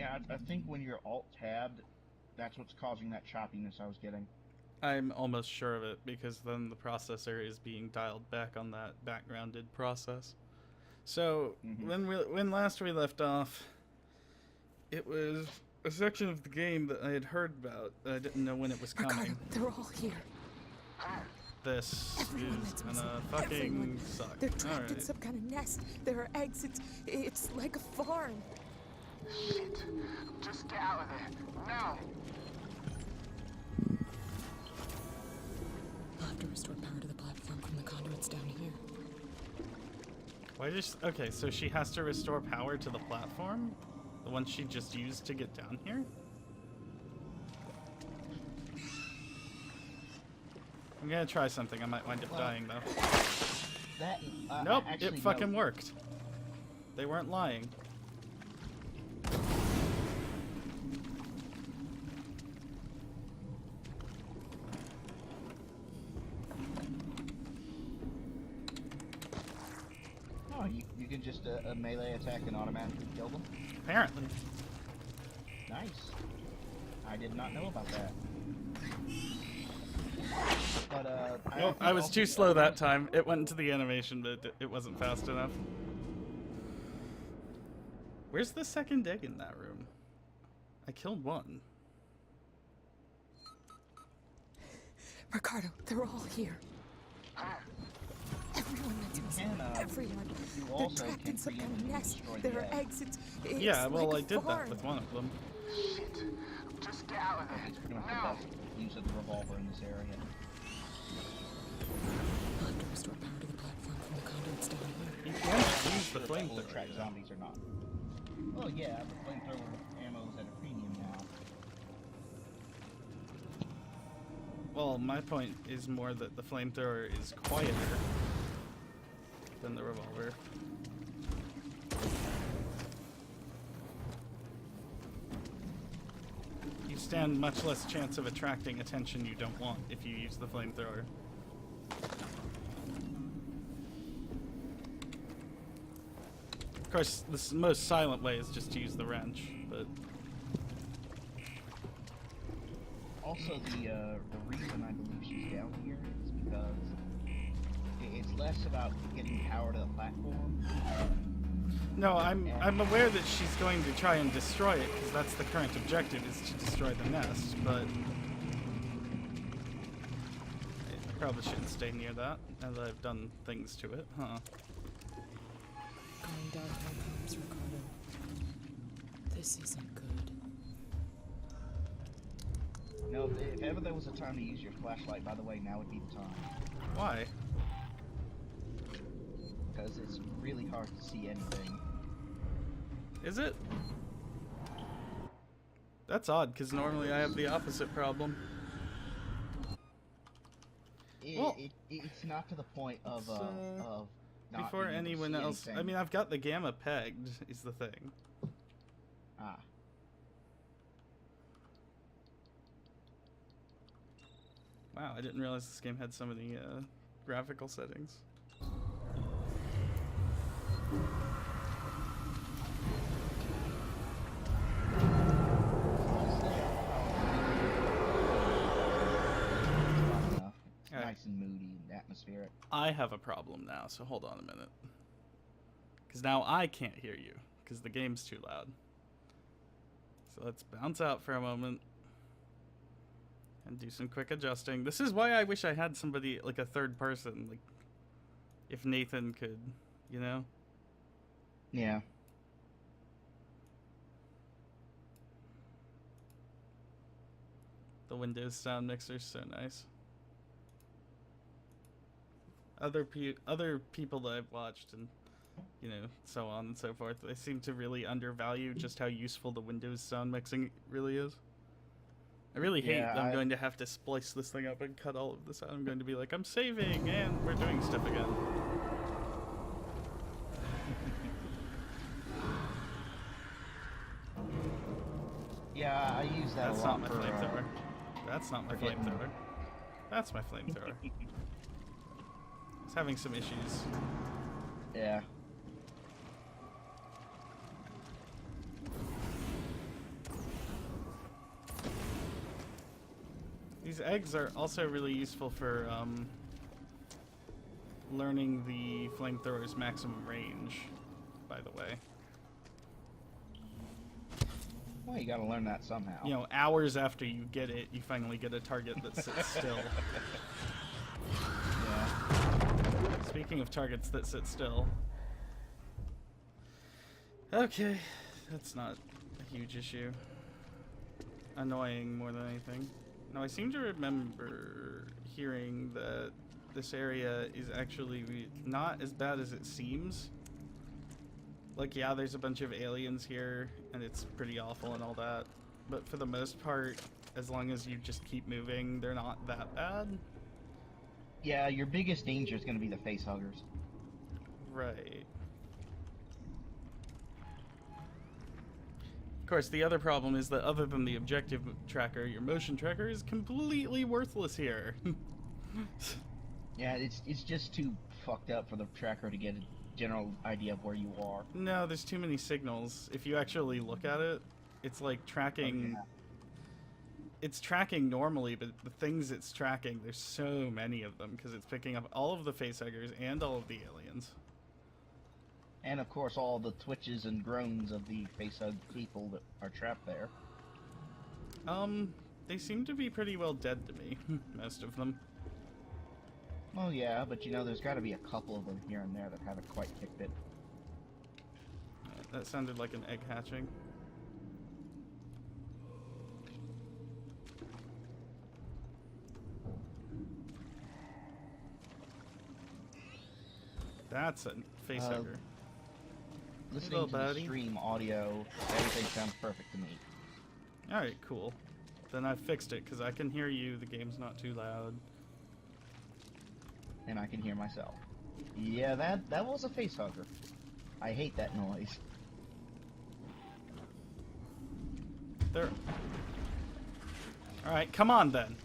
Yeah, I think when you're alt-tabbed, that's what's causing that choppiness I was getting. I'm almost sure of it, because then the processor is being dialed back on that backgrounded process. So, when last we left off, it was a section of the game that I had heard about. I didn't know when it was coming. Ricardo, they're all here. This Everyone is that's gonna missing. fucking Everyone. suck. They're trapped in Alright. some kind of nest. There are eggs. It's like a farm. Shit. Just get out of there. Now. I'll have to restore power to the platform from the conduits down here. Why just... Okay, so she has to restore power to the platform? The one she just used to get down here? I'm gonna try something. I might wind up dying, though. That, Nope, actually, it fucking no. worked. They weren't lying. Oh, you can just melee attack and automatically kill them? Apparently. Nice. I did not know about that. But, Nope, I was too slow that time. It went into the animation, but it wasn't fast enough. Where's the second egg in that room? I killed one. Ricardo, they're all here. Everyone that's missing. Everyone. They're trapped in some kind of nest. There are eggs. It's Yeah, well, like I did farm. that with one of them. Shit. Just get out of there. It's pretty much Now. the best use of the revolver in this area. I'll have to restore power to the platform from the conduits down here. You can use the Will flamethrower. attract zombies or not. Well, yeah, the flamethrower ammo is at a premium now. Well, my point is more that the flamethrower is quieter than the revolver. You stand much less chance of attracting attention you don't want if you use the flamethrower. Of course, the most silent way is just to use the wrench, but... Also, the reason I believe she's down here is because it's less about getting power to the platform. No, I'm aware that she's going to try and destroy it, because that's the current objective, is to destroy the nest, but... I probably shouldn't stay near that, now that I've done things to it, huh? Going dark outcomes, Ricardo. This isn't good. No, if ever there was a time to use your flashlight, by the way, now would be the time. Why? Because it's really hard to see anything. Is it? That's odd, because normally I have the opposite problem. It's not to the point of not Before being able to anyone see else... anything. I mean, I've got the gamma pegged, is the thing. Ah. Wow, I didn't realize this game had so many graphical settings. It's nice and moody and atmospheric. I have a problem now, so hold on a minute. Because now I can't hear you, because the game's too loud. So let's bounce out for a moment. And do some quick adjusting. This is why I wish I had somebody, like a third person, like, if Nathan could, you know? Yeah. The Windows sound mixer's so nice. Other people that I've watched and, you know, so on and so forth, they seem to really undervalue just how useful the Windows sound mixing really is. I really hate that I'm going to have to splice this thing up and cut all of this out. I'm going to be like, I'm saving, and we're doing stuff again. Yeah, I use that That's a lot not my for, flamethrower. That's not my for getting- flamethrower. That's my flamethrower. It's having some issues. Yeah. These eggs are also really useful for learning the flamethrower's maximum range, by the way. Well, you gotta learn that somehow. You know, hours after you get it, you finally get a target that sits still. Yeah. Speaking of targets that sit still. Okay, that's not a huge issue. Annoying more than anything. Now, I seem to remember hearing that this area is actually not as bad as it seems. Like, yeah, there's a bunch of aliens here, and it's pretty awful and all that. But for the most part, as long as you just keep moving, they're not that bad. Yeah, your biggest danger is going to be the facehuggers. Right. Of course, the other problem is that other than the objective tracker, your motion tracker is completely worthless here. Yeah, it's just too fucked up for the tracker to get a general idea of where you are. No, there's too many signals. If you actually look at it, it's like tracking... Oh, yeah. It's tracking normally, but the things it's tracking, there's so many of them, because it's picking up all of the facehuggers and all of the aliens. And of course all the twitches and groans of the facehug people that are trapped there. They seem to be pretty well dead to me, most of them. Oh yeah, but you know, there's got to be a couple of them here and there that haven't quite kicked it. That sounded like an egg hatching. That's a facehugger. Listening to the stream audio, everything sounds perfect to me. Alright, cool. Then I fixed it, because I can hear you, the game's not too loud. And I can hear myself. Yeah, that was a facehugger. I hate that noise. There. Alright, come on then.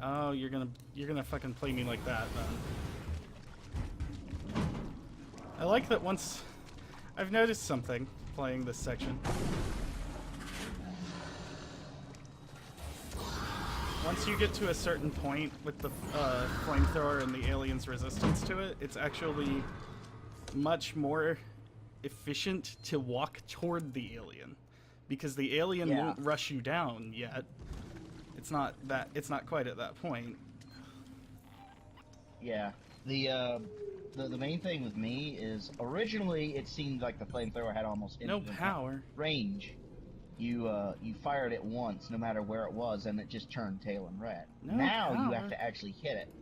Oh, you're gonna fucking play me like that then. I like that once I've noticed something playing this section. Once you get to a certain point with the flamethrower and the alien's resistance to it, it's actually much more efficient to walk toward the alien, because the alien won't rush you down yet. It's not quite at that point. Yeah. The main thing with me is originally it seemed like the flamethrower had almost No infinite power. range. You fired it once, no matter where it was, and it just turned tail and red. No now power. you have to actually hit it.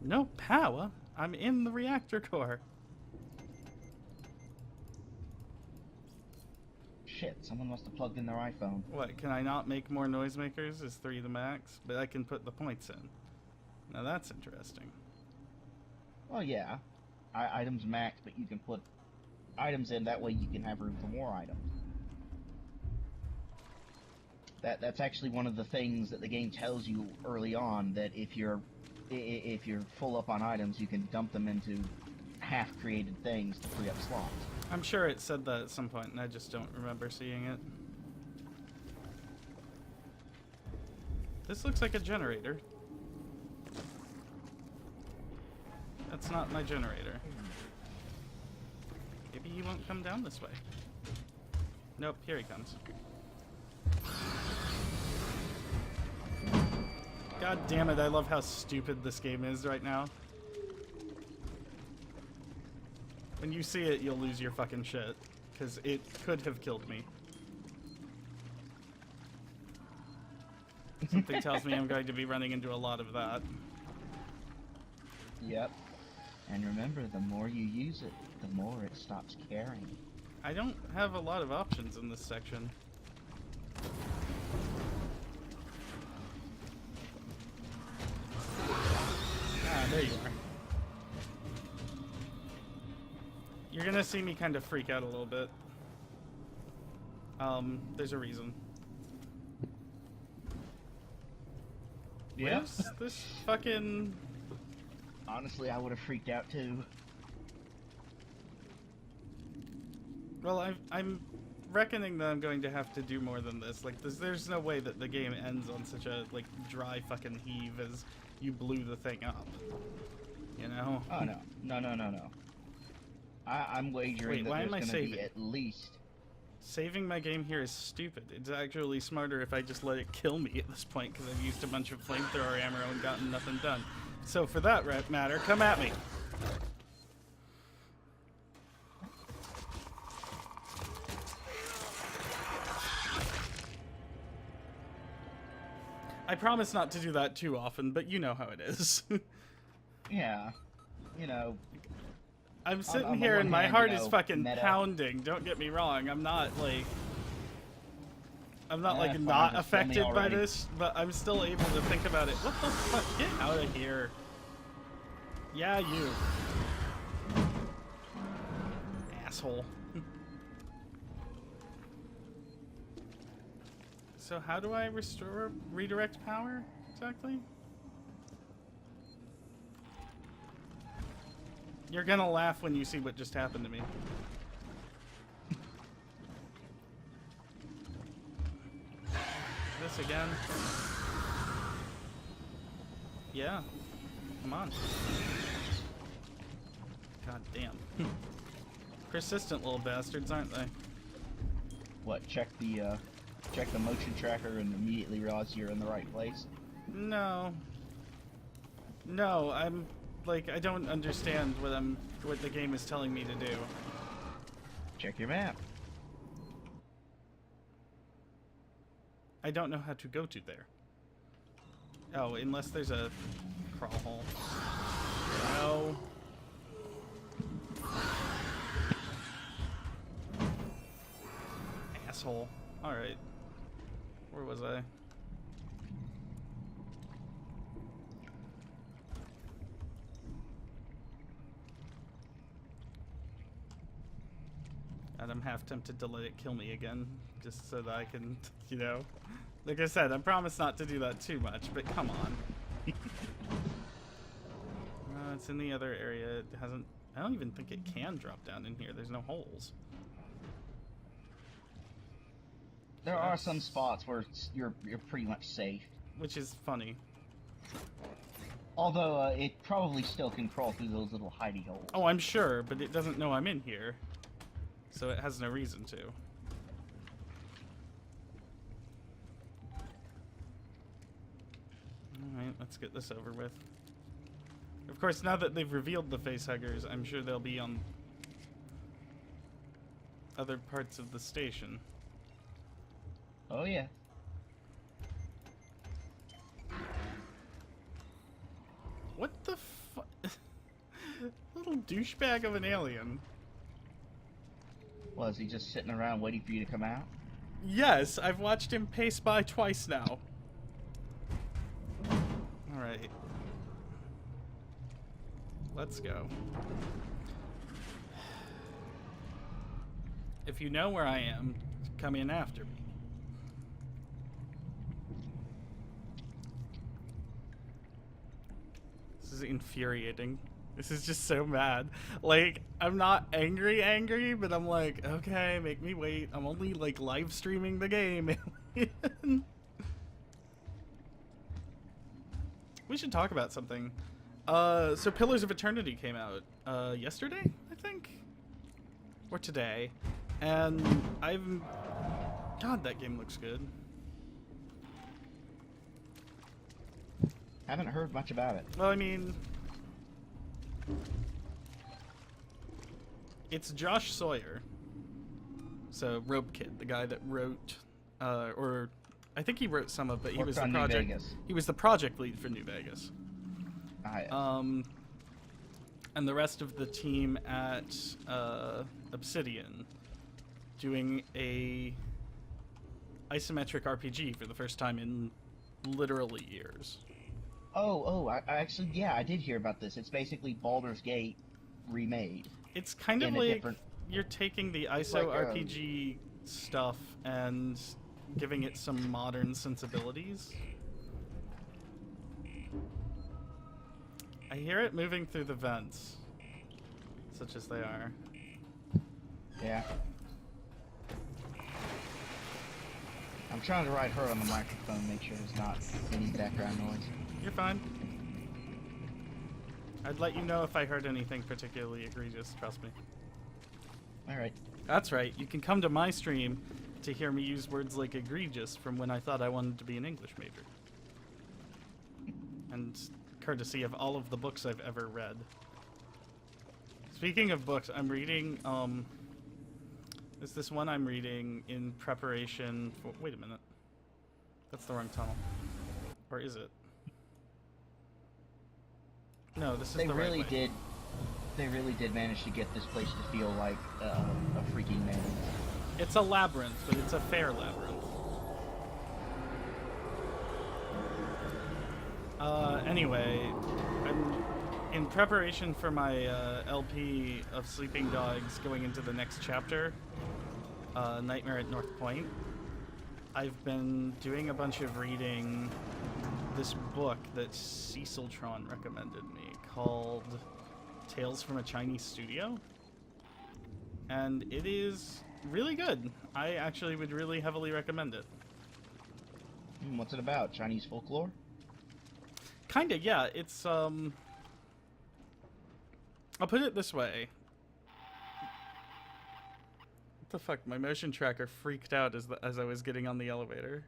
No power? I'm in the reactor core. Shit, someone must have plugged in their iPhone. What, can I not make more noisemakers? Is 3 the max? But I can put the points in. Now that's interesting. Well, yeah. Items max, but you can put items in, that way you can have room for more items. That's actually one of the things that the game tells you early on, that if you're full up on items, you can dump them into half-created things to free up slots. I'm sure it said that at some point, and I just don't remember seeing it. This looks like a generator. That's not my generator. Maybe he won't come down this way. Nope, here he comes. God damn it, I love how stupid this game is right now. When you see it, you'll lose your fucking shit, because it could have killed me. Something tells me I'm going to be running into a lot of that. Yep. And remember, the more you use it, the more it stops caring. I don't have a lot of options in this section. Ah, there you are. You're gonna see me kind of freak out a little bit. There's a reason. Yeah. Where's this fucking... Honestly, I would have freaked out too. Well, I'm reckoning that I'm going to have to do more than this. Like, there's no way that the game ends on such a, like, dry fucking heave as you blew the thing up. You know? Oh, no. No. I'm wagering that there's going to be at least... Saving my game here is stupid. It's actually smarter if I just let it kill me at this point, because I've used a bunch of flamethrower ammo and gotten nothing done. So for that matter, come at me. I promise not to do that too often, but you know how it is. Yeah. You know... I'm sitting here and my heart is fucking pounding. Don't get me wrong. I'm not like not affected by this, but I'm still able to think about it. What the fuck? Get out of here. Yeah, you. Asshole. So how do I redirect power exactly? You're gonna laugh when you see what just happened to me. This again. Yeah. Come on. God damn. Persistent little bastards, aren't they? What, check the motion tracker and immediately realize you're in the right place? No. No, I'm... Like, I don't understand what the game is telling me to do. Check your map. I don't know how to go to there. Oh, unless there's a crawl hole. No. Asshole. Alright. Where was I? And I'm half tempted to let it kill me again, just so that I can, you know... Like I said, I promise not to do that too much, but come on. It's in the other area. It hasn't... I don't even think it can drop down in here. There's no holes. There are some spots where you're pretty much safe. Which is funny. Although, it probably still can crawl through those little hidey holes. Oh, I'm sure, but it doesn't know I'm in here. So it has no reason to. Alright, let's get this over with. Of course, now that they've revealed the facehuggers, I'm sure they'll be on other parts of the station. Oh, yeah. What the fuck? Little douchebag of an alien. Was he just sitting around waiting for you to come out? Yes, I've watched him pace by twice now. Alright. Let's go. If you know where I am, come in after me. This is infuriating. This is just so mad. Like, I'm not angry, but I'm like, okay, make me wait. I'm only, like, live streaming the game. We should talk about something. So Pillars of Eternity came out, yesterday, I think? Or today. And God, that game looks good. Haven't heard much about it. Well, I mean... It's Josh Sawyer. So, Rope Kid, the guy that wrote, or... I think he wrote some of it. He was the project. He was the project lead for New Vegas. Ah, yes. And the rest of the team at Obsidian doing a isometric RPG for the first time in literally years. I actually, yeah, I did hear about this. It's basically Baldur's Gate remade. It's kind of like you're taking the ISO RPG stuff and giving it some modern sensibilities. I hear it moving through the vents, such as they are. Yeah. I'm trying to write her on the microphone, make sure there's not any background noise. You're fine. I'd let you know if I heard anything particularly egregious, trust me. Alright. That's right, you can come to my stream to hear me use words like egregious from when I thought I wanted to be an English major. And courtesy of all of the books I've ever read. Speaking of books, I'm reading, there's this one I'm reading in preparation for, wait a minute. That's the wrong tunnel. Or is it? No, this is the right way. They really did manage to get this place to feel like a freaking maze. It's a labyrinth, but it's a fair labyrinth. Anyway, I'm in preparation for my LP of Sleeping Dogs going into the next chapter, Nightmare at North Point. I've been doing a bunch of reading this book that Ceciltron recommended me called Tales from a Chinese Studio. And it is really good. I actually would really heavily recommend it. What's it about? Chinese folklore? Kinda, yeah. It's, I'll put it this way. What the fuck? My motion tracker freaked out as I was getting on the elevator.